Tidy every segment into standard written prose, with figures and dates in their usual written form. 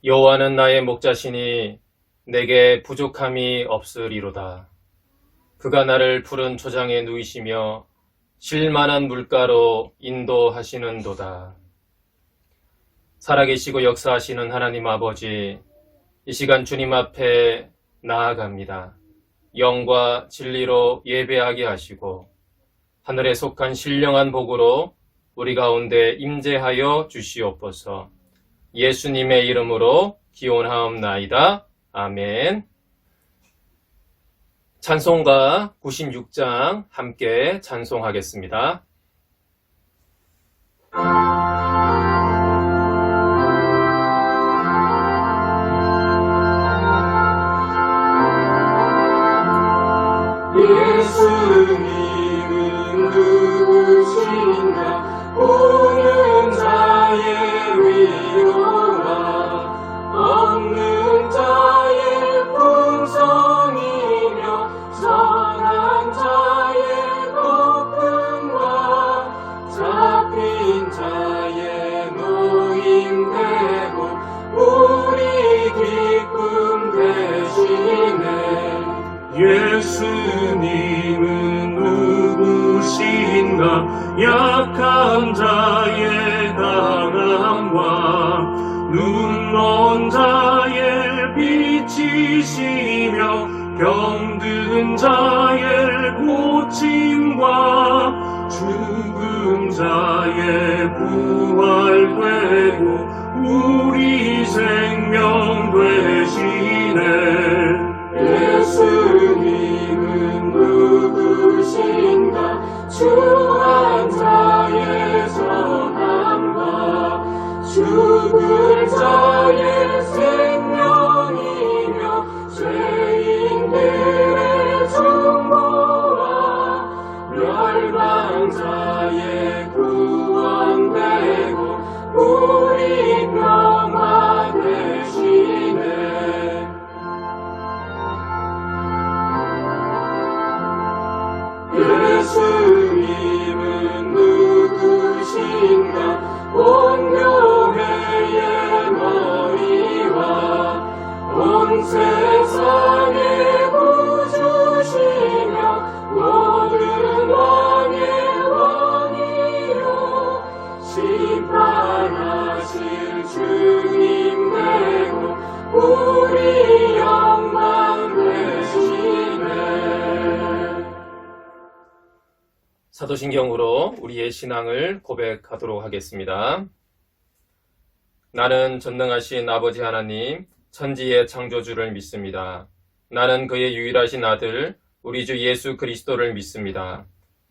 여호와는 나의 목자시니 내게 부족함이 없으리로다. 그가 나를 푸른 초장에 누이시며 쉴만한 물가로 인도하시는도다. 살아계시고 역사하시는 하나님 아버지, 이 시간 주님 앞에 나아갑니다. 영과 진리로 예배하게 하시고 하늘에 속한 신령한 복으로 우리 가운데 임재하여 주시옵소서. 예수님의 이름으로 기원하옵나이다. 아멘. 찬송가 96장 함께 찬송하겠습니다. 예수님은 누구신가? 오는 자의 위로와 없는 자의 풍성이며 선한 자의 높음과 잡힌 자의 노임되고 우리 기쁨 되시네. 예수님은 누구신가? 약한 자의 강함과 눈먼 자의 빛이시며 병든 자의 고침과 죽은 자의 부활되고 우리 생명 되시네. 예수님은 누구신가? 주한 자의 선함과 죽은 자의 생명이며 죄인들의 중보와 멸망 자의 구원되고 우리 평화 되시네. 예수님은 누구신가? 온 교회의 머리와 온 세상의 구주시며 모든 왕의 왕이요 심판하실 주님 되고 우리 영광 되시네. 사도신경으로 우리의 신앙을 고백하도록 하겠습니다. 나는 전능하신 아버지 하나님, 천지의 창조주를 믿습니다. 나는 그의 유일하신 아들, 우리 주 예수 그리스도를 믿습니다.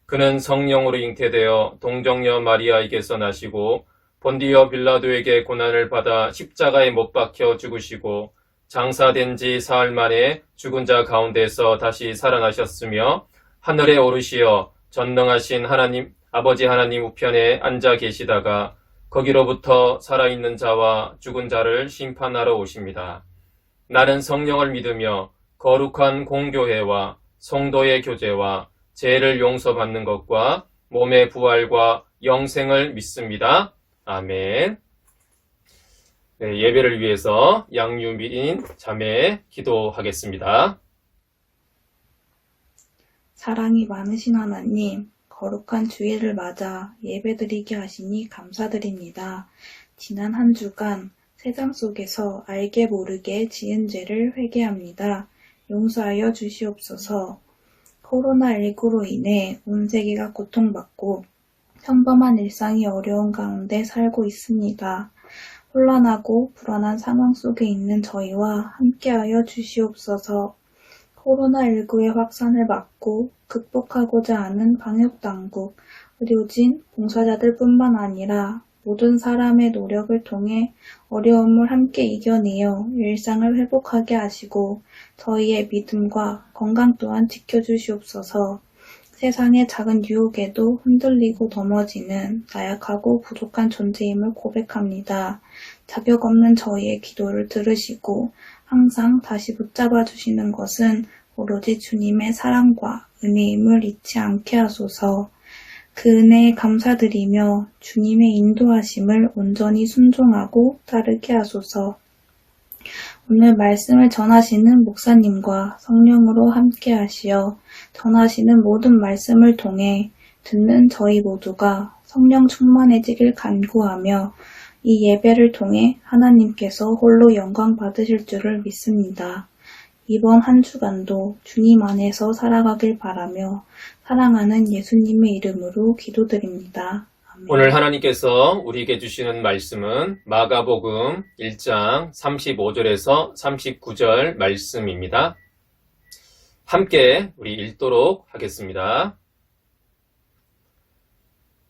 그는 성령으로 잉태되어 동정녀 마리아에게서 나시고 본디오 빌라도에게 고난을 받아 십자가에 못 박혀 죽으시고 장사된 지 사흘 만에 죽은 자 가운데서 다시 살아나셨으며 하늘에 오르시어 전능하신 하나님, 아버지 하나님 우편에 앉아 계시다가 거기로부터 살아있는 자와 죽은 자를 심판하러 오십니다. 나는 성령을 믿으며 거룩한 공교회와 성도의 교제와 죄를 용서받는 것과 몸의 부활과 영생을 믿습니다. 아멘. 네, 예배를 위해서 양유민 자매 기도하겠습니다. 사랑이 많으신 하나님, 거룩한 주일을 맞아 예배드리게 하시니 감사드립니다. 지난 한 주간 세상 속에서 알게 모르게 지은 죄를 회개합니다. 용서하여 주시옵소서. 코로나19로 인해 온 세계가 고통받고 평범한 일상이 어려운 가운데 살고 있습니다. 혼란하고 불안한 상황 속에 있는 저희와 함께하여 주시옵소서. 코로나19의 확산을 막고 극복하고자 하는 방역당국, 의료진, 봉사자들 뿐만 아니라 모든 사람의 노력을 통해 어려움을 함께 이겨내어 일상을 회복하게 하시고 저희의 믿음과 건강 또한 지켜주시옵소서. 세상의 작은 유혹에도 흔들리고 넘어지는 나약하고 부족한 존재임을 고백합니다. 자격 없는 저희의 기도를 들으시고 항상 다시 붙잡아 주시는 것은 오로지 주님의 사랑과 은혜임을 잊지 않게 하소서. 그 은혜에 감사드리며 주님의 인도하심을 온전히 순종하고 따르게 하소서. 오늘 말씀을 전하시는 목사님과 성령으로 함께 하시어 전하시는 모든 말씀을 통해 듣는 저희 모두가 성령 충만해지길 간구하며 이 예배를 통해 하나님께서 홀로 영광 받으실 줄을 믿습니다. 이번 한 주간도 주님 안에서 살아가길 바라며 사랑하는 예수님의 이름으로 기도드립니다. 아멘. 오늘 하나님께서 우리에게 주시는 말씀은 마가복음 1장 35절에서 39절 말씀입니다. 함께 우리 읽도록 하겠습니다.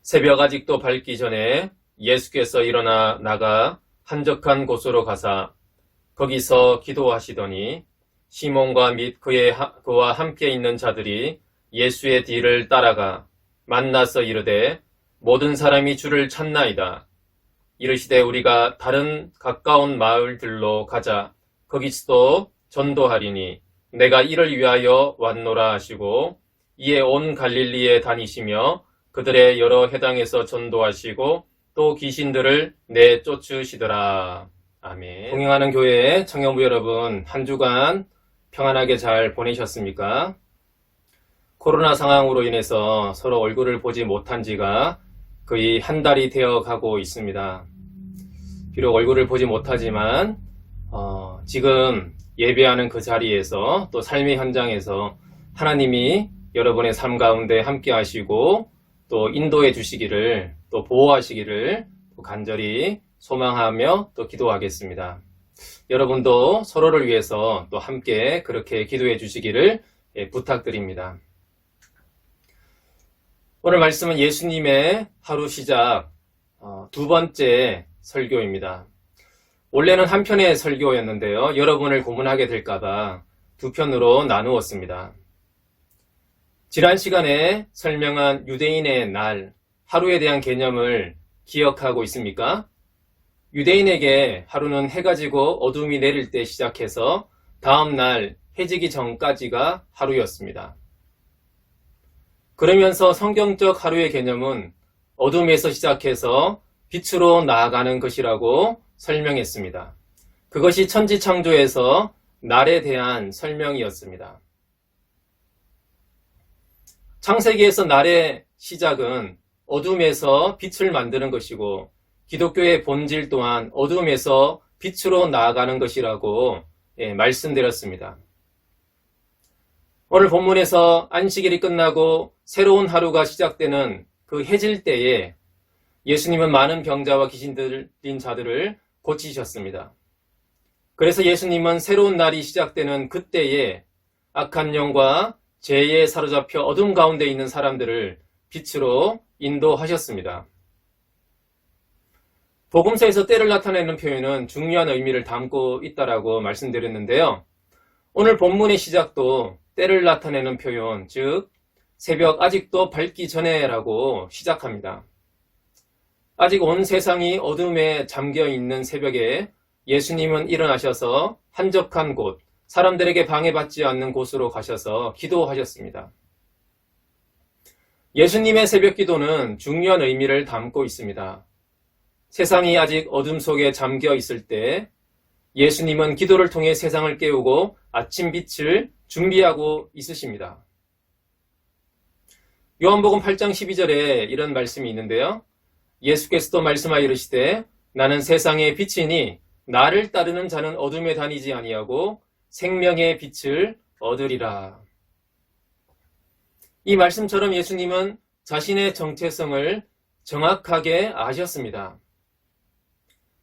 새벽 아직도 밝기 전에 예수께서 일어나 나가 한적한 곳으로 가사 거기서 기도하시더니 시몬과 및 그와 함께 있는 자들이 예수의 뒤를 따라가 만나서 이르되 모든 사람이 주를 찾나이다. 이르시되 우리가 다른 가까운 마을들로 가자. 거기서도 전도하리니 내가 이를 위하여 왔노라 하시고 이에 온 갈릴리에 다니시며 그들의 여러 회당에서 전도하시고 또 귀신들을 내쫓으시더라. 아멘. 동행하는 교회 청년부 여러분, 한 주간 평안하게 잘 보내셨습니까? 코로나 상황으로 인해서 서로 얼굴을 보지 못한 지가 거의 한 달이 되어 가고 있습니다. 비록 얼굴을 보지 못하지만 지금 예배하는 그 자리에서 또 삶의 현장에서 하나님이 여러분의 삶 가운데 함께 하시고 또 인도해 주시기를 또 보호하시기를 또 간절히 소망하며 또 기도하겠습니다. 여러분도 서로를 위해서 또 함께 그렇게 기도해 주시기를 부탁드립니다. 오늘 말씀은 예수님의 하루 시작 두 번째 설교입니다. 원래는 한 편의 설교였는데요. 여러분을 고문하게 될까봐 두 편으로 나누었습니다. 지난 시간에 설명한 유대인의 날, 하루에 대한 개념을 기억하고 있습니까? 유대인에게 하루는 해가 지고 어둠이 내릴 때 시작해서 다음 날 해지기 전까지가 하루였습니다. 그러면서 성경적 하루의 개념은 어둠에서 시작해서 빛으로 나아가는 것이라고 설명했습니다. 그것이 천지창조에서 날에 대한 설명이었습니다. 창세기에서 날의 시작은 어둠에서 빛을 만드는 것이고 기독교의 본질 또한 어둠에서 빛으로 나아가는 것이라고 말씀드렸습니다. 오늘 본문에서 안식일이 끝나고 새로운 하루가 시작되는 그 해질 때에 예수님은 많은 병자와 귀신 들린 자들을 고치셨습니다. 그래서 예수님은 새로운 날이 시작되는 그때에 악한 영과 죄에 사로잡혀 어둠 가운데 있는 사람들을 빛으로 인도하셨습니다. 복음서에서 때를 나타내는 표현은 중요한 의미를 담고 있다라고 말씀드렸는데요. 오늘 본문의 시작도 때를 나타내는 표현, 즉 새벽 아직도 밝기 전에라고 시작합니다. 아직 온 세상이 어둠에 잠겨 있는 새벽에 예수님은 일어나셔서 한적한 곳, 사람들에게 방해받지 않는 곳으로 가셔서 기도하셨습니다. 예수님의 새벽 기도는 중요한 의미를 담고 있습니다. 세상이 아직 어둠 속에 잠겨 있을 때 예수님은 기도를 통해 세상을 깨우고 아침 빛을 준비하고 있으십니다. 요한복음 8장 12절에 이런 말씀이 있는데요. 예수께서도 말씀하여 이르시되 나는 세상의 빛이니 나를 따르는 자는 어둠에 다니지 아니하고 생명의 빛을 얻으리라. 이 말씀처럼 예수님은 자신의 정체성을 정확하게 아셨습니다.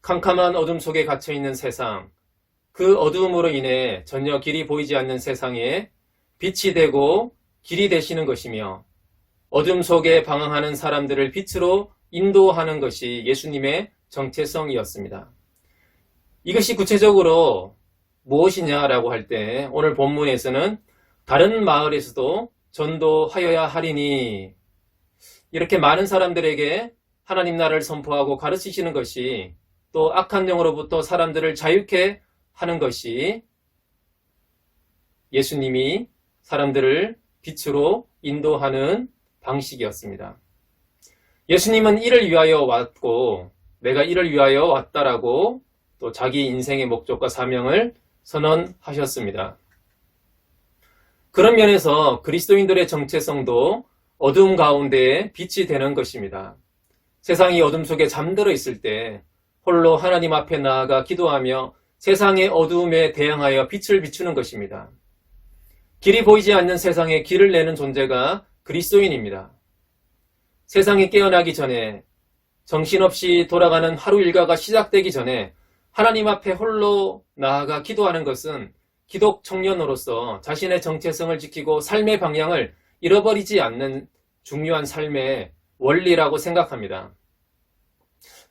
캄캄한 어둠 속에 갇혀있는 세상, 그 어두움으로 인해 전혀 길이 보이지 않는 세상에 빛이 되고 길이 되시는 것이며 어둠 속에 방황하는 사람들을 빛으로 인도하는 것이 예수님의 정체성이었습니다. 이것이 구체적으로 무엇이냐라고 할 때 오늘 본문에서는 다른 마을에서도 전도하여야 하리니 이렇게 많은 사람들에게 하나님 나라를 선포하고 가르치시는 것이 또 악한 영으로부터 사람들을 자유케 하는 것이 예수님이 사람들을 빛으로 인도하는 방식이었습니다. 예수님은 이를 위하여 왔고 내가 이를 위하여 왔다라고 또 자기 인생의 목적과 사명을 선언하셨습니다. 그런 면에서 그리스도인들의 정체성도 어두움 가운데 빛이 되는 것입니다. 세상이 어둠 속에 잠들어 있을 때 홀로 하나님 앞에 나아가 기도하며 세상의 어두움에 대항하여 빛을 비추는 것입니다. 길이 보이지 않는 세상에 길을 내는 존재가 그리스도인입니다. 세상이 깨어나기 전에, 정신없이 돌아가는 하루 일과가 시작되기 전에 하나님 앞에 홀로 나아가 기도하는 것은 기독 청년으로서 자신의 정체성을 지키고 삶의 방향을 잃어버리지 않는 중요한 삶의 원리라고 생각합니다.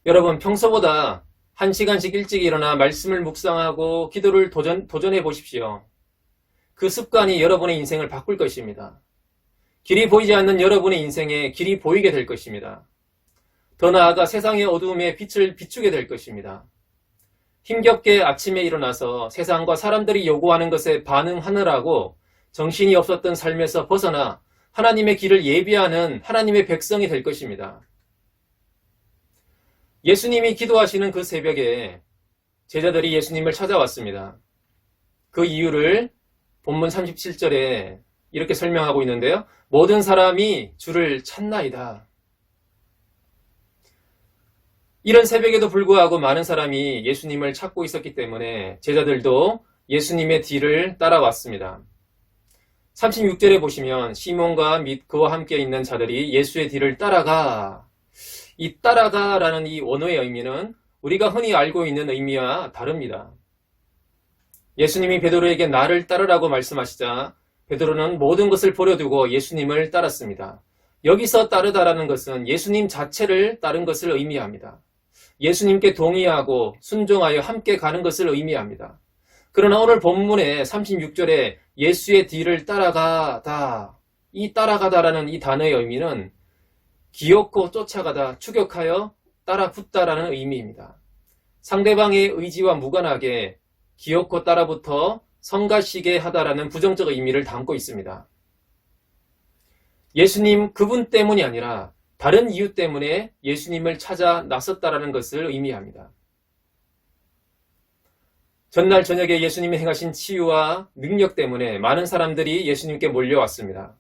여러분, 평소보다 1시간씩 일찍 일어나 말씀을 묵상하고 기도를 도전해 보십시오. 그 습관이 여러분의 인생을 바꿀 것입니다. 길이 보이지 않는 여러분의 인생에 길이 보이게 될 것입니다. 더 나아가 세상의 어두움에 빛을 비추게 될 것입니다. 힘겹게 아침에 일어나서 세상과 사람들이 요구하는 것에 반응하느라고 정신이 없었던 삶에서 벗어나 하나님의 길을 예비하는 하나님의 백성이 될 것입니다. 예수님이 기도하시는 그 새벽에 제자들이 예수님을 찾아왔습니다. 그 이유를 본문 37절에 이렇게 설명하고 있는데요. 모든 사람이 주를 찾나이다. 이런 새벽에도 불구하고 많은 사람이 예수님을 찾고 있었기 때문에 제자들도 예수님의 뒤를 따라왔습니다. 36절에 보시면 시몬과 및 그와 함께 있는 자들이 예수의 뒤를 따라가. 이 따라가라는 이 원어의 의미는 우리가 흔히 알고 있는 의미와 다릅니다. 예수님이 베드로에게 나를 따르라고 말씀하시자 베드로는 모든 것을 버려두고 예수님을 따랐습니다. 여기서 따르다라는 것은 예수님 자체를 따른 것을 의미합니다. 예수님께 동의하고 순종하여 함께 가는 것을 의미합니다. 그러나 오늘 본문의 36절에 예수의 뒤를 따라가다, 이 따라가다라는 이 단어의 의미는 기어코 쫓아가다, 추격하여 따라붙다라는 의미입니다. 상대방의 의지와 무관하게 기어코 따라붙어 성가시게 하다라는 부정적 의미를 담고 있습니다. 예수님 그분 때문이 아니라 다른 이유 때문에 예수님을 찾아 나섰다라는 것을 의미합니다. 전날 저녁에 예수님이 행하신 치유와 능력 때문에 많은 사람들이 예수님께 몰려왔습니다.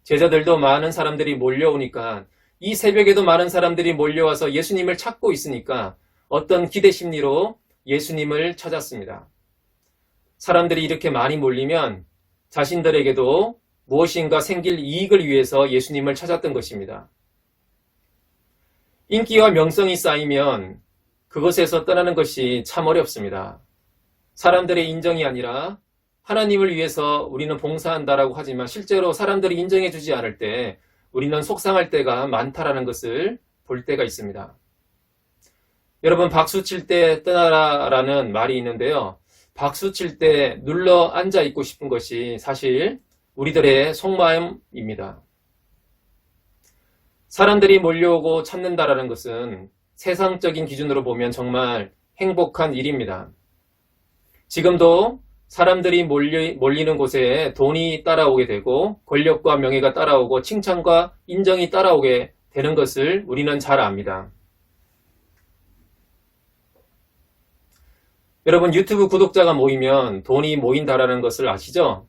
제자들도 많은 사람들이 몰려오니까 이 새벽에도 많은 사람들이 몰려와서 예수님을 찾고 있으니까 어떤 기대 심리로 예수님을 찾았습니다. 사람들이 이렇게 많이 몰리면 자신들에게도 무엇인가 생길 이익을 위해서 예수님을 찾았던 것입니다. 인기와 명성이 쌓이면 그것에서 떠나는 것이 참 어렵습니다. 사람들의 인정이 아니라 하나님을 위해서 우리는 봉사한다라고 하지만 실제로 사람들이 인정해주지 않을 때 우리는 속상할 때가 많다라는 것을 볼 때가 있습니다. 여러분, 박수 칠 때 떠나라라는 말이 있는데요. 박수 칠 때 눌러 앉아 있고 싶은 것이 사실 우리들의 속마음입니다. 사람들이 몰려오고 찾는다라는 것은 세상적인 기준으로 보면 정말 행복한 일입니다. 지금도 사람들이 몰리는 곳에 돈이 따라오게 되고 권력과 명예가 따라오고 칭찬과 인정이 따라오게 되는 것을 우리는 잘 압니다. 여러분, 유튜브 구독자가 모이면 돈이 모인다라는 것을 아시죠?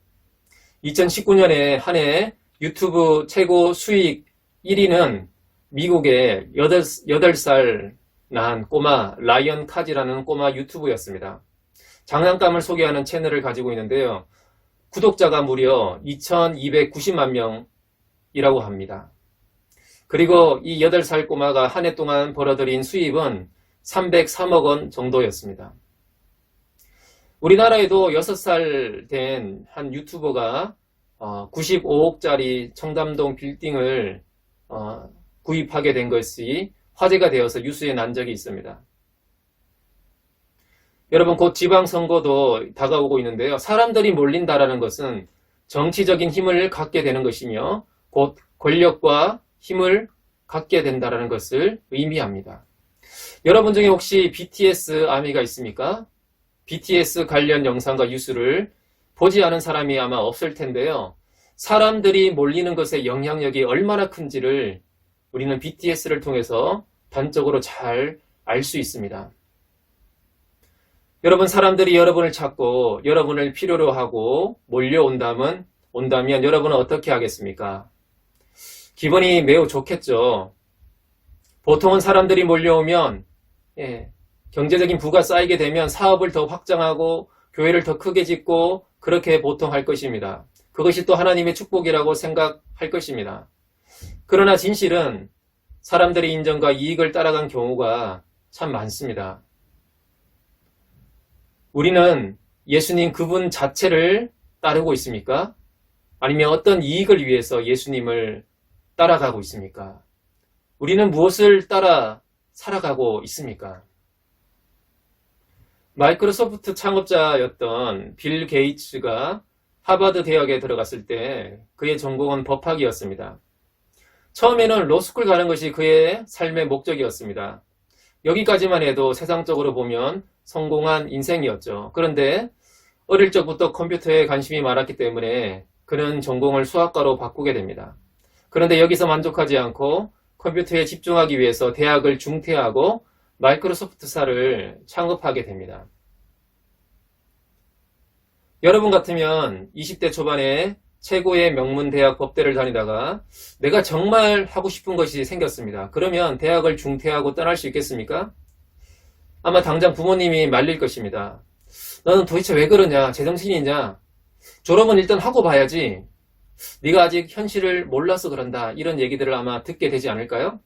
2019년에 한 해 유튜브 최고 수익 1위는 미국의 8살 난 꼬마 라이언 카지라는 꼬마 유튜브였습니다. 장난감을 소개하는 채널을 가지고 있는데요. 구독자가 무려 2290만 명이라고 합니다. 그리고 이 8살 꼬마가 한 해 동안 벌어들인 수입은 303억 원 정도였습니다. 우리나라에도 6살 된 한 유튜버가 95억짜리 청담동 빌딩을 구입하게 된 것이 화제가 되어서 뉴스에 난 적이 있습니다. 여러분, 곧 지방선거도 다가오고 있는데요. 사람들이 몰린다라는 것은 정치적인 힘을 갖게 되는 것이며 곧 권력과 힘을 갖게 된다라는 것을 의미합니다. 여러분 중에 혹시 BTS 아미가 있습니까? BTS 관련 영상과 뉴스를 보지 않은 사람이 아마 없을 텐데요. 사람들이 몰리는 것의 영향력이 얼마나 큰지를 우리는 BTS를 통해서 단적으로 잘 알 수 있습니다. 여러분, 사람들이 여러분을 찾고 여러분을 필요로 하고 몰려온다면 여러분은 어떻게 하겠습니까? 기분이 매우 좋겠죠. 보통은 사람들이 몰려오면 경제적인 부가 쌓이게 되면 사업을 더 확장하고 교회를 더 크게 짓고 그렇게 보통 할 것입니다. 그것이 또 하나님의 축복이라고 생각할 것입니다. 그러나 진실은 사람들의 인정과 이익을 따라간 경우가 참 많습니다. 우리는 예수님 그분 자체를 따르고 있습니까? 아니면 어떤 이익을 위해서 예수님을 따라가고 있습니까? 우리는 무엇을 따라 살아가고 있습니까? 마이크로소프트 창업자였던 빌 게이츠가 하버드 대학에 들어갔을 때 그의 전공은 법학이었습니다. 처음에는 로스쿨 가는 것이 그의 삶의 목적이었습니다. 여기까지만 해도 세상적으로 보면 성공한 인생이었죠. 그런데 어릴 적부터 컴퓨터에 관심이 많았기 때문에 그는 전공을 수학과로 바꾸게 됩니다. 그런데 여기서 만족하지 않고 컴퓨터에 집중하기 위해서 대학을 중퇴하고 마이크로소프트사를 창업하게 됩니다. 여러분 같으면 20대 초반에 최고의 명문 대학 법대를 다니다가 내가 정말 하고 싶은 것이 생겼습니다. 그러면 대학을 중퇴하고 떠날 수 있겠습니까? 아마 당장 부모님이 말릴 것입니다. 너는 도대체 왜 그러냐? 제정신이냐? 졸업은 일단 하고 봐야지. 네가 아직 현실을 몰라서 그런다. 이런 얘기들을 아마 듣게 되지 않을까요?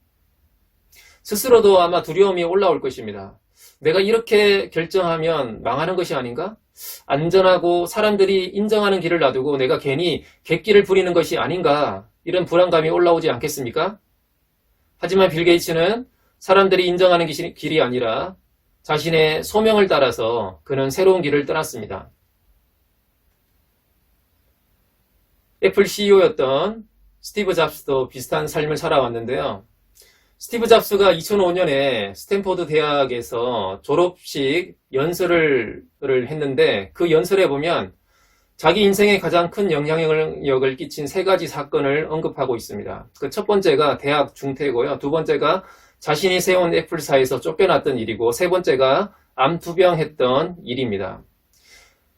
스스로도 아마 두려움이 올라올 것입니다. 내가 이렇게 결정하면 망하는 것이 아닌가? 안전하고 사람들이 인정하는 길을 놔두고 내가 괜히 객기를 부리는 것이 아닌가? 이런 불안감이 올라오지 않겠습니까? 하지만 빌 게이츠는 사람들이 인정하는 길이 아니라 자신의 소명을 따라서 그는 새로운 길을 떠났습니다. 애플 CEO였던 스티브 잡스도 비슷한 삶을 살아왔는데요. 스티브 잡스가 2005년에 스탠포드 대학에서 졸업식 연설을 했는데 그 연설에 보면 자기 인생에 가장 큰 영향력을 끼친 세 가지 사건을 언급하고 있습니다. 그 첫 번째가 대학 중퇴고요. 두 번째가 자신이 세운 애플사에서 쫓겨났던 일이고 세 번째가 암투병했던 일입니다.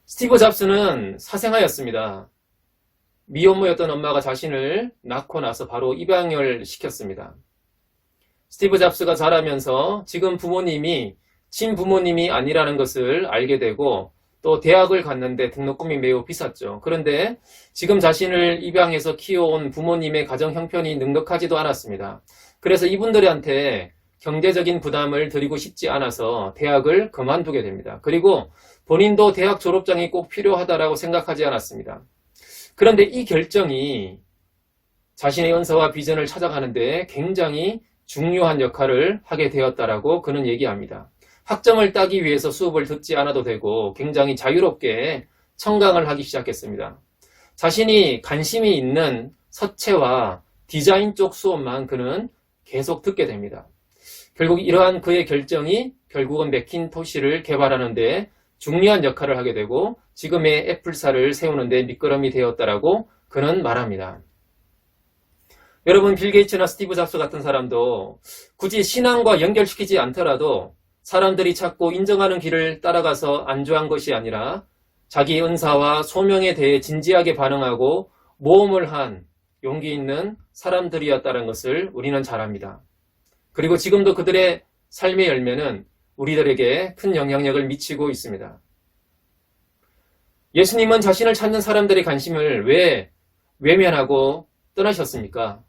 스티브 잡스는 사생아였습니다. 미혼모였던 엄마가 자신을 낳고 나서 바로 입양을 시켰습니다. 스티브 잡스가 자라면서 지금 부모님이 친부모님이 아니라는 것을 알게 되고 또 대학을 갔는데 등록금이 매우 비쌌죠. 그런데 지금 자신을 입양해서 키워온 부모님의 가정 형편이 넉넉하지도 않았습니다. 그래서 이분들한테 경제적인 부담을 드리고 싶지 않아서 대학을 그만두게 됩니다. 그리고 본인도 대학 졸업장이 꼭 필요하다라고 생각하지 않았습니다. 그런데 이 결정이 자신의 연서와 비전을 찾아가는데 굉장히 중요한 역할을 하게 되었다라고 그는 얘기합니다. 학점을 따기 위해서 수업을 듣지 않아도 되고 굉장히 자유롭게 청강을 하기 시작했습니다. 자신이 관심이 있는 서체와 디자인 쪽 수업만 그는 계속 듣게 됩니다. 결국 이러한 그의 결정이 결국은 매킨토시를 개발하는 데 중요한 역할을 하게 되고 지금의 애플사를 세우는 데 밑거름이 되었다라고 그는 말합니다. 여러분, 빌 게이츠나 스티브 잡스 같은 사람도 굳이 신앙과 연결시키지 않더라도 사람들이 찾고 인정하는 길을 따라가서 안주한 것이 아니라 자기 은사와 소명에 대해 진지하게 반응하고 모험을 한 용기 있는 사람들이었다는 것을 우리는 잘 압니다. 그리고 지금도 그들의 삶의 열매는 우리들에게 큰 영향력을 미치고 있습니다. 예수님은 자신을 찾는 사람들의 관심을 왜 외면하고 떠나셨습니까?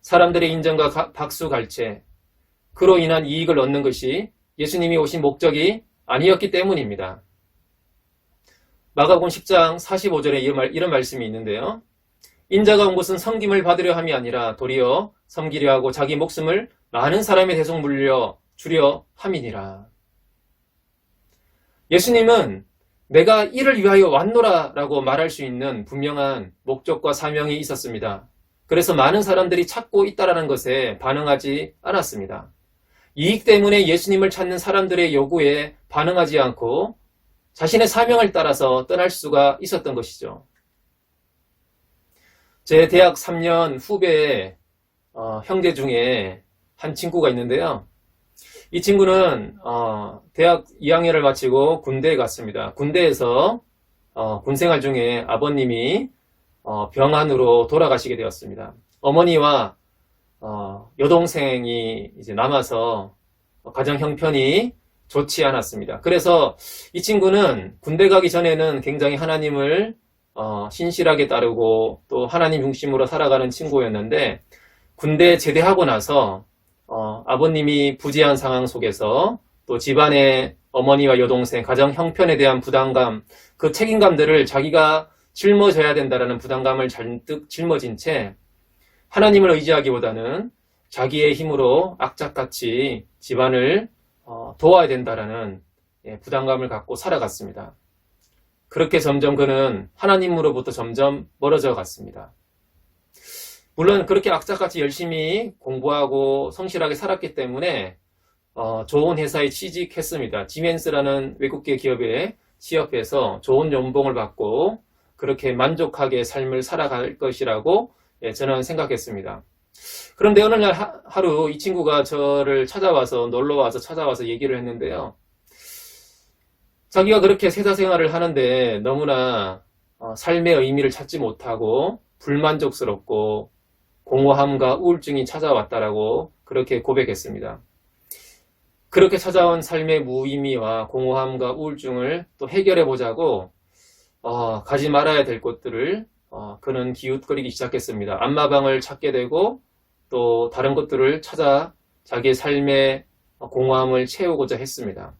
사람들의 인정과 박수갈채, 그로 인한 이익을 얻는 것이 예수님이 오신 목적이 아니었기 때문입니다. 마가복음 10장 45절에 이런 말씀이 있는데요. 인자가 온 것은 섬김을 받으려 함이 아니라 도리어 섬기려 하고 자기 목숨을 많은 사람의 대속 물려 주려 함이니라. 예수님은 내가 이를 위하여 왔노라 라고 말할 수 있는 분명한 목적과 사명이 있었습니다. 그래서 많은 사람들이 찾고 있다라는 것에 반응하지 않았습니다. 이익 때문에 예수님을 찾는 사람들의 요구에 반응하지 않고 자신의 사명을 따라서 떠날 수가 있었던 것이죠. 제 대학 3년 후배의 형제 중에 한 친구가 있는데요. 이 친구는 대학 2학년을 마치고 군대에 갔습니다. 군대에서 군생활 중에 아버님이 병환으로 돌아가시게 되었습니다. 어머니와 여동생이 이제 남아서 가정 형편이 좋지 않았습니다. 그래서 이 친구는 군대 가기 전에는 굉장히 하나님을 신실하게 따르고 또 하나님 중심으로 살아가는 친구였는데, 군대 제대하고 나서 아버님이 부재한 상황 속에서 또 집안의 어머니와 여동생, 가정 형편에 대한 부담감, 그 책임감들을 자기가 짊어져야 된다는 부담감을 잔뜩 짊어진 채 하나님을 의지하기보다는 자기의 힘으로 악착같이 집안을 도와야 된다라는 부담감을 갖고 살아갔습니다. 그렇게 점점 그는 하나님으로부터 점점 멀어져 갔습니다. 물론 그렇게 악착같이 열심히 공부하고 성실하게 살았기 때문에 좋은 회사에 취직했습니다. 지멘스라는 외국계 기업에 취업해서 좋은 연봉을 받고 그렇게 만족하게 삶을 살아갈 것이라고 저는 생각했습니다. 그런데 어느 날 하루 이 친구가 저를 찾아와서, 놀러와서 찾아와서 얘기를 했는데요. 자기가 그렇게 세사 생활을 하는데 너무나 삶의 의미를 찾지 못하고 불만족스럽고 공허함과 우울증이 찾아왔다라고 그렇게 고백했습니다. 그렇게 찾아온 삶의 무의미와 공허함과 우울증을 또 해결해 보자고 가지 말아야 될 것들을 그는 기웃거리기 시작했습니다. 안마방을 찾게 되고 또 다른 것들을 찾아 자기의 삶의 공허함을 채우고자 했습니다.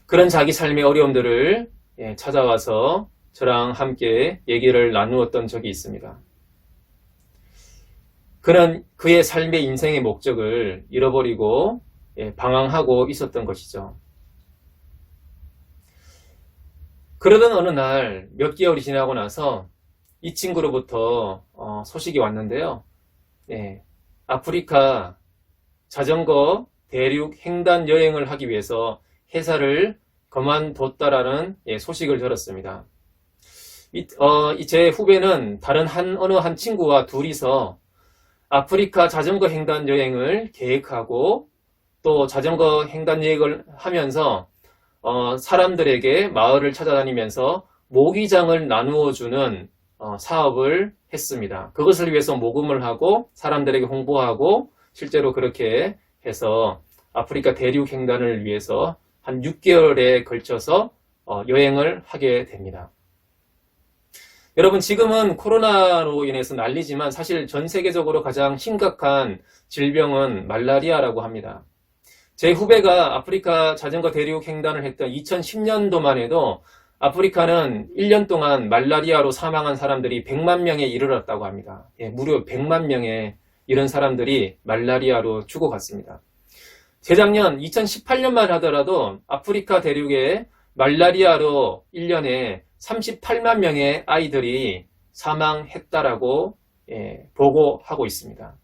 그런 자기 삶의 어려움들을 찾아와서 저랑 함께 얘기를 나누었던 적이 있습니다. 그는 그의 삶의 인생의 목적을 잃어버리고 방황하고 있었던 것이죠. 그러던 어느 날 몇 개월이 지나고 나서 이 친구로부터 소식이 왔는데요. 아프리카 자전거 대륙 횡단 여행을 하기 위해서 회사를 그만뒀다라는 소식을 들었습니다. 제 후배는 다른 어느 한 친구와 둘이서 아프리카 자전거 횡단 여행을 계획하고 또 자전거 횡단 여행을 하면서 사람들에게 마을을 찾아다니면서 모기장을 나누어주는 사업을 했습니다. 그것을 위해서 모금을 하고 사람들에게 홍보하고 실제로 그렇게 해서 아프리카 대륙 횡단을 위해서 한 6개월에 걸쳐서 여행을 하게 됩니다. 여러분, 지금은 코로나로 인해서 난리지만 사실 전 세계적으로 가장 심각한 질병은 말라리아라고 합니다. 제 후배가 아프리카 자전거 대륙 횡단을 했던 2010년도만 해도 아프리카는 1년 동안 말라리아로 사망한 사람들이 100만 명에 이르렀다고 합니다. 무려 100만 명의 이런 사람들이 말라리아로 죽어갔습니다. 재작년 2018년만 하더라도 아프리카 대륙에 말라리아로 1년에 38만 명의 아이들이 사망했다라고 보고하고 있습니다.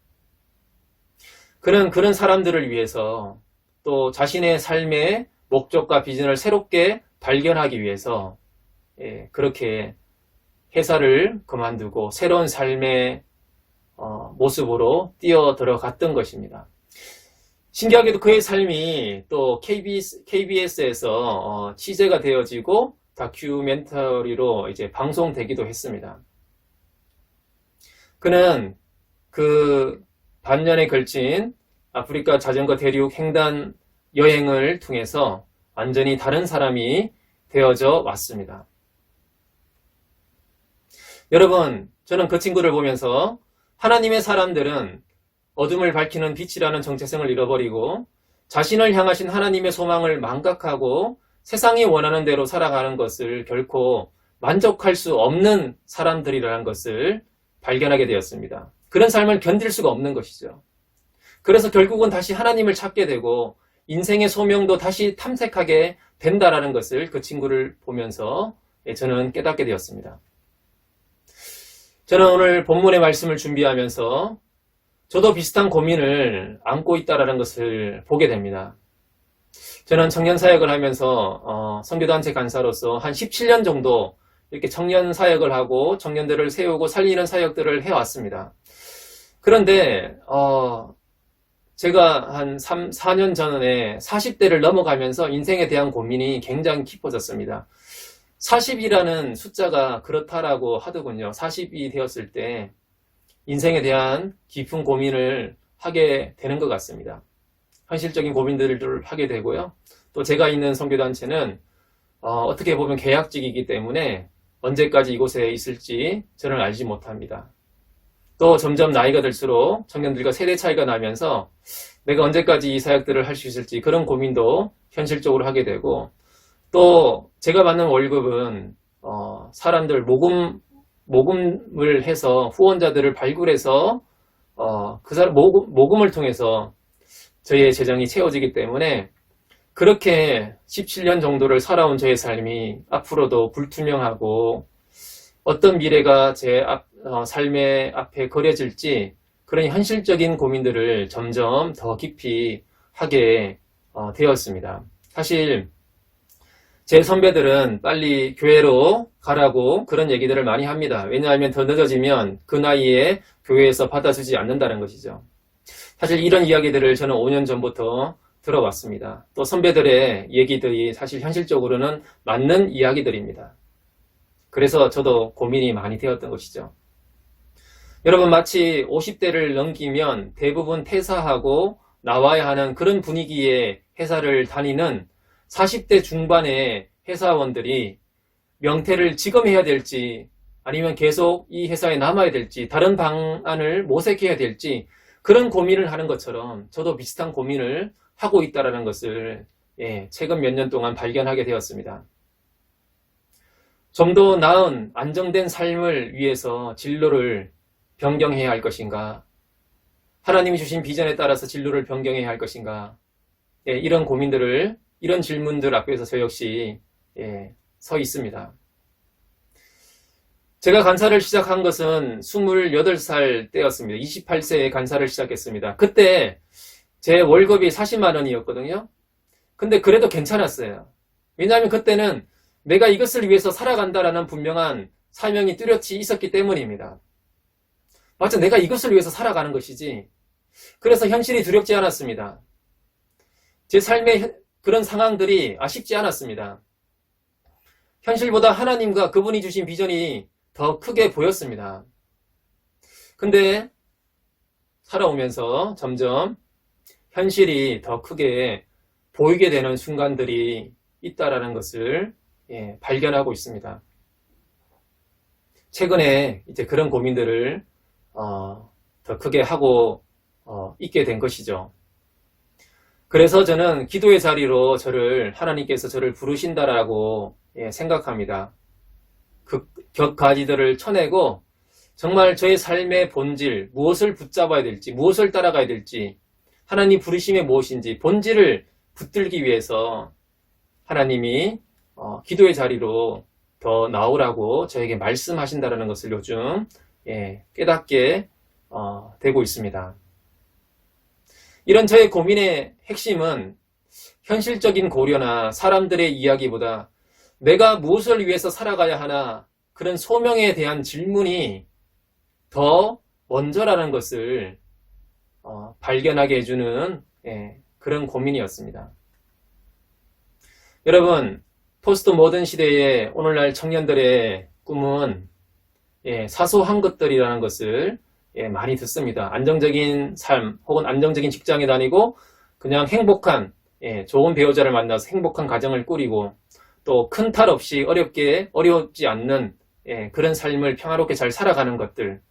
그는 그런 사람들을 위해서 또 자신의 삶의 목적과 비전을 새롭게 발견하기 위해서 그렇게 회사를 그만두고 새로운 삶의 모습으로 뛰어들어갔던 것입니다. 신기하게도 그의 삶이 또 KBS에서 취재가 되어지고 다큐멘터리로 이제 방송되기도 했습니다. 그는 그 반년에 걸친 아프리카 자전거 대륙 횡단 여행을 통해서 완전히 다른 사람이 되어져 왔습니다. 여러분, 저는 그 친구를 보면서 하나님의 사람들은 어둠을 밝히는 빛이라는 정체성을 잃어버리고 자신을 향하신 하나님의 소망을 망각하고 세상이 원하는 대로 살아가는 것을 결코 만족할 수 없는 사람들이라는 것을 발견하게 되었습니다. 그런 삶을 견딜 수가 없는 것이죠. 그래서 결국은 다시 하나님을 찾게 되고 인생의 소명도 다시 탐색하게 된다라는 것을 그 친구를 보면서 저는 깨닫게 되었습니다. 저는 오늘 본문의 말씀을 준비하면서 저도 비슷한 고민을 안고 있다라는 것을 보게 됩니다. 저는 청년 사역을 하면서 선교단체 간사로서 한 17년 정도 이렇게 청년 사역을 하고 청년들을 세우고 살리는 사역들을 해왔습니다. 그런데 제가 한 3, 4년 전에 40대를 넘어가면서 인생에 대한 고민이 굉장히 깊어졌습니다. 40이라는 숫자가 그렇다라고 하더군요. 40이 되었을 때 인생에 대한 깊은 고민을 하게 되는 것 같습니다. 현실적인 고민들을 하게 되고요. 또 제가 있는 선교단체는 어떻게 보면 계약직이기 때문에 언제까지 이곳에 있을지 저는 알지 못합니다. 또 점점 나이가 들수록 청년들과 세대 차이가 나면서 내가 언제까지 이 사역들을 할 수 있을지 그런 고민도 현실적으로 하게 되고, 또 제가 받는 월급은 사람들 모금을 해서 후원자들을 발굴해서 그 사람 모금을 통해서 저희의 재정이 채워지기 때문에 그렇게 17년 정도를 살아온 저의 삶이 앞으로도 불투명하고 어떤 미래가 제 삶의 앞에 그려질지 그런 현실적인 고민들을 점점 더 깊이 하게 되었습니다. 사실 제 선배들은 빨리 교회로 가라고 그런 얘기들을 많이 합니다. 왜냐하면 더 늦어지면 그 나이에 교회에서 받아주지 않는다는 것이죠. 사실 이런 이야기들을 저는 5년 전부터 들어왔습니다. 또 선배들의 얘기들이 사실 현실적으로는 맞는 이야기들입니다. 그래서 저도 고민이 많이 되었던 것이죠. 여러분, 마치 50대를 넘기면 대부분 퇴사하고 나와야 하는 그런 분위기의 회사를 다니는 40대 중반의 회사원들이 명퇴를 지금 해야 될지 아니면 계속 이 회사에 남아야 될지 다른 방안을 모색해야 될지 그런 고민을 하는 것처럼 저도 비슷한 고민을 하고 있다는 것을 최근 몇 년 동안 발견하게 되었습니다. 좀 더 나은 안정된 삶을 위해서 진로를 변경해야 할 것인가? 하나님이 주신 비전에 따라서 진로를 변경해야 할 것인가? 이런 고민들을, 이런 질문들 앞에서 저 역시 서 있습니다. 제가 간사를 시작한 것은 28살 때였습니다. 28세에 간사를 시작했습니다. 그때 제 월급이 40만 원이었거든요. 근데 그래도 괜찮았어요. 왜냐하면 그때는 내가 이것을 위해서 살아간다라는 분명한 사명이 뚜렷이 있었기 때문입니다. 맞아, 내가 이것을 위해서 살아가는 것이지. 그래서 현실이 두렵지 않았습니다. 제 삶의 그런 상황들이 쉽지 않았습니다. 현실보다 하나님과 그분이 주신 비전이 더 크게 보였습니다. 근데 살아오면서 점점 현실이 더 크게 보이게 되는 순간들이 있다라는 것을 발견하고 있습니다. 최근에 이제 그런 고민들을 더 크게 하고 있게 된 것이죠. 그래서 저는 기도의 자리로 하나님께서 저를 부르신다라고 생각합니다. 그 격가지들을 쳐내고 정말 저의 삶의 본질, 무엇을 붙잡아야 될지, 무엇을 따라가야 될지, 하나님 부르심이 무엇인지 본질을 붙들기 위해서 하나님이 기도의 자리로 더 나오라고 저에게 말씀하신다는 것을 요즘 깨닫게 되고 있습니다. 이런 저의 고민의 핵심은 현실적인 고려나 사람들의 이야기보다 내가 무엇을 위해서 살아가야 하나 그런 소명에 대한 질문이 더 먼저라는 것을 발견하게 해주는 그런 고민이었습니다. 여러분, 포스트 모던 시대의 오늘날 청년들의 꿈은 사소한 것들이라는 것을 많이 듣습니다. 안정적인 삶 혹은 안정적인 직장에 다니고 그냥 행복한 좋은 배우자를 만나서 행복한 가정을 꾸리고 또 큰 탈 없이 어렵지 않는 그런 삶을 평화롭게 잘 살아가는 것들,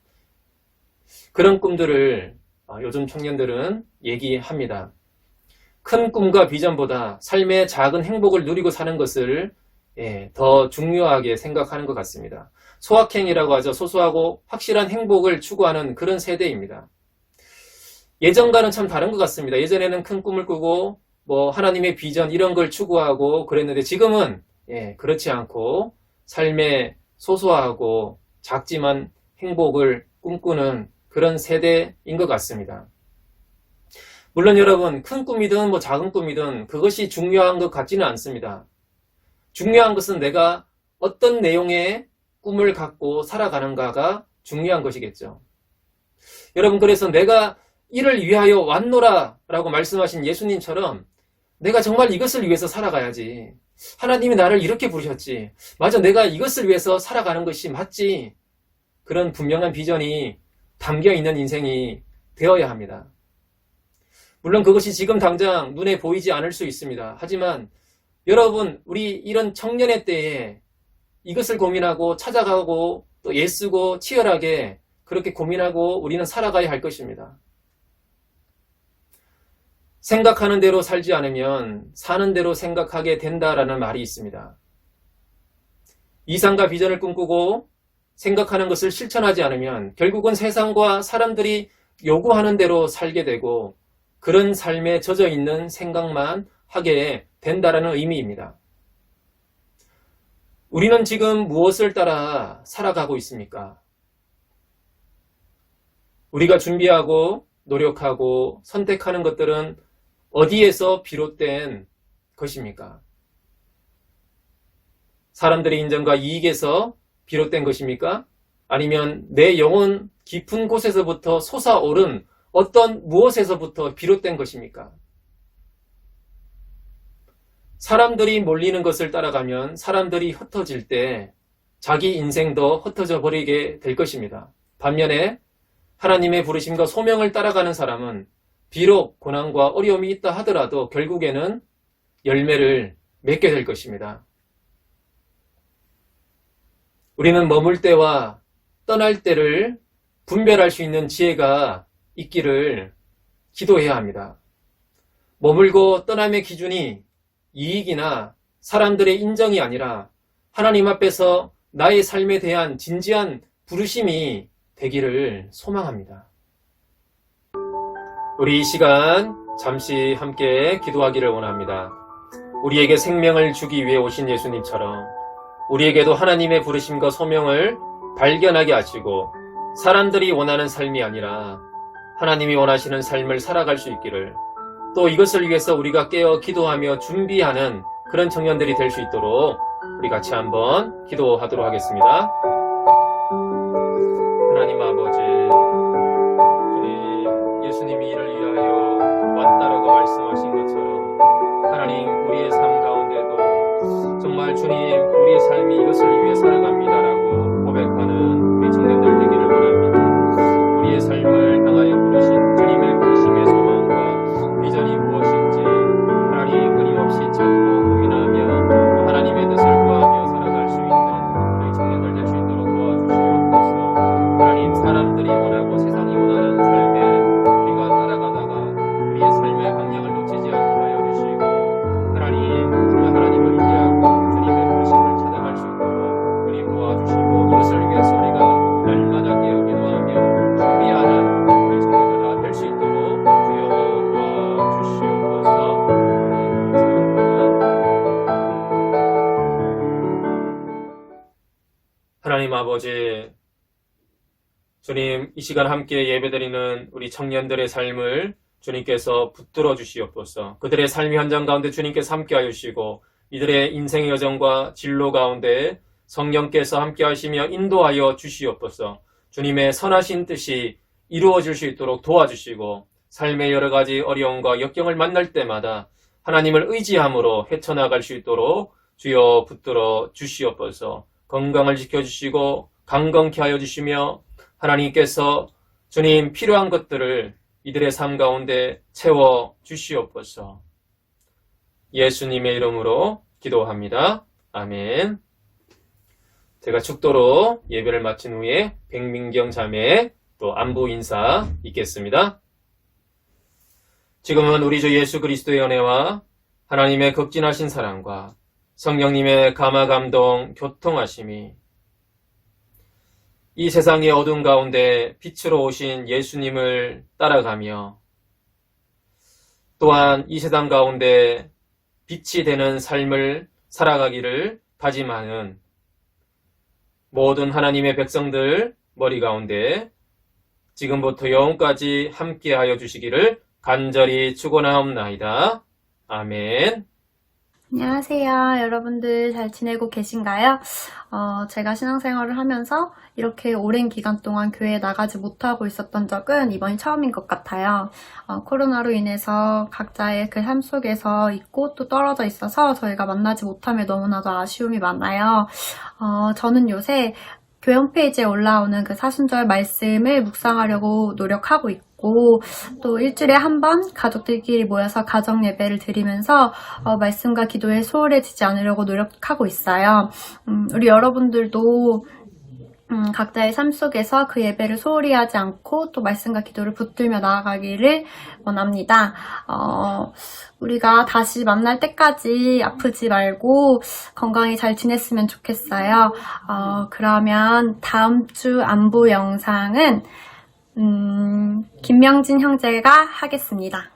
그런 꿈들을 요즘 청년들은 얘기합니다. 큰 꿈과 비전보다 삶의 작은 행복을 누리고 사는 것을 더 중요하게 생각하는 것 같습니다. 소확행이라고 하죠. 소소하고 확실한 행복을 추구하는 그런 세대입니다. 예전과는 참 다른 것 같습니다. 예전에는 큰 꿈을 꾸고 하나님의 비전 이런 걸 추구하고 그랬는데 지금은 그렇지 않고 삶의 소소하고 작지만 행복을 꿈꾸는 그런 세대인 것 같습니다. 물론 여러분, 큰 꿈이든 작은 꿈이든 그것이 중요한 것 같지는 않습니다. 중요한 것은 내가 어떤 내용의 꿈을 갖고 살아가는가가 중요한 것이겠죠. 여러분, 그래서 내가 이를 위하여 왔노라 라고 말씀하신 예수님처럼 내가 정말 이것을 위해서 살아가야지. 하나님이 나를 이렇게 부르셨지. 맞아, 내가 이것을 위해서 살아가는 것이 맞지. 그런 분명한 비전이 담겨 있는 인생이 되어야 합니다. 물론 그것이 지금 당장 눈에 보이지 않을 수 있습니다. 하지만 여러분, 우리 이런 청년의 때에 이것을 고민하고 찾아가고 또 애쓰고 치열하게 그렇게 고민하고 우리는 살아가야 할 것입니다. 생각하는 대로 살지 않으면 사는 대로 생각하게 된다라는 말이 있습니다. 이상과 비전을 꿈꾸고 생각하는 것을 실천하지 않으면 결국은 세상과 사람들이 요구하는 대로 살게 되고 그런 삶에 젖어 있는 생각만 하게 된다라는 의미입니다. 우리는 지금 무엇을 따라 살아가고 있습니까? 우리가 준비하고 노력하고 선택하는 것들은 어디에서 비롯된 것입니까? 사람들의 인정과 이익에서 비롯된 것입니까? 아니면 내 영혼 깊은 곳에서부터 솟아오른 어떤 무엇에서부터 비롯된 것입니까? 사람들이 몰리는 것을 따라가면 사람들이 흩어질 때 자기 인생도 흩어져 버리게 될 것입니다. 반면에 하나님의 부르심과 소명을 따라가는 사람은 비록 고난과 어려움이 있다 하더라도 결국에는 열매를 맺게 될 것입니다. 우리는 머물 때와 떠날 때를 분별할 수 있는 지혜가 있기를 기도해야 합니다. 머물고 떠남의 기준이 이익이나 사람들의 인정이 아니라 하나님 앞에서 나의 삶에 대한 진지한 부르심이 되기를 소망합니다. 우리 이 시간 잠시 함께 기도하기를 원합니다. 우리에게 생명을 주기 위해 오신 예수님처럼 우리에게도 하나님의 부르심과 소명을 발견하게 하시고 사람들이 원하는 삶이 아니라 하나님이 원하시는 삶을 살아갈 수 있기를, 또 이것을 위해서 우리가 깨어 기도하며 준비하는 그런 청년들이 될 수 있도록 우리 같이 한번 기도하도록 하겠습니다. 하나님 아버지, 주님, 예수님이 이를 위하여 왔다라고 말씀하신 것처럼 하나님, 우리의 삶 가운데도 정말 주님, 우리의 삶이 이것을 위해 살아갑니다라고 고백하는 우리 청년들 되기를 원합니다. 우리의 삶을 향하여 부르신 주님의 부르심의 소망과 비전이 무엇인지 하나님 끊임없이 찾고 고민하며 하나님의 뜻을 구하며 살아갈 수 있는 우리 청년들 될 수 있도록 도와주시옵소서. 하나님, 사람들이 원하고 세상이 원하는 삶에 우리가 따라가다가 우리의 삶의 방향을 놓치지 않게 하여 주시고 하나님, 정말 하나님을 의지하고 주님의 부르심을 찾아갈 수 있도록 우리 도와주시고 이것을 위해서 우리가 날마다 깨어 기도하며 준비하는 우리 청년들 다 될 수 있도록 주여 도와주시옵소서. 하나님 아버지, 주님, 이 시간 함께 예배드리는 우리 청년들의 삶을 주님께서 붙들어 주시옵소서. 그들의 삶의 현장 가운데 주님께서 함께하여 주시고 이들의 인생의 여정과 진로 가운데 성령께서 함께하시며 인도하여 주시옵소서. 주님의 선하신 뜻이 이루어질 수 있도록 도와주시고 삶의 여러 가지 어려움과 역경을 만날 때마다 하나님을 의지함으로 헤쳐나갈 수 있도록 주여 붙들어 주시옵소서. 건강을 지켜주시고 강건케 하여 주시며 하나님께서 주님 필요한 것들을 이들의 삶 가운데 채워 주시옵소서. 예수님의 이름으로 기도합니다. 아멘. 제가 축도로 예배를 마친 후에 백민경 자매 또 안부 인사 있겠습니다. 지금은 우리 주 예수 그리스도의 은혜와 하나님의 극진하신 사랑과 성령님의 감화 감동 교통하심이 이 세상의 어두운 가운데 빛으로 오신 예수님을 따라가며 또한 이 세상 가운데 빛이 되는 삶을 살아가기를 다짐하는 모든 하나님의 백성들 머리 가운데 지금부터 영원까지 함께하여 주시기를 간절히 축원하옵나이다. 아멘. 안녕하세요. 여러분들 잘 지내고 계신가요? 제가 신앙생활을 하면서 이렇게 오랜 기간 동안 교회에 나가지 못하고 있었던 적은 이번이 처음인 것 같아요. 코로나로 인해서 각자의 그 삶 속에서 있고 또 떨어져 있어서 저희가 만나지 못함에 너무나도 아쉬움이 많아요. 저는 요새 교회 홈페이지에 올라오는 그 사순절 말씀을 묵상하려고 노력하고 있고 또 일주일에 한 번 가족들끼리 모여서 가정 예배를 드리면서 말씀과 기도에 소홀해지지 않으려고 노력하고 있어요. 우리 여러분들도 각자의 삶 속에서 그 예배를 소홀히 하지 않고 또 말씀과 기도를 붙들며 나아가기를 원합니다. 우리가 다시 만날 때까지 아프지 말고 건강히 잘 지냈으면 좋겠어요. 그러면 다음 주 안부 영상은 김명진 형제가 하겠습니다.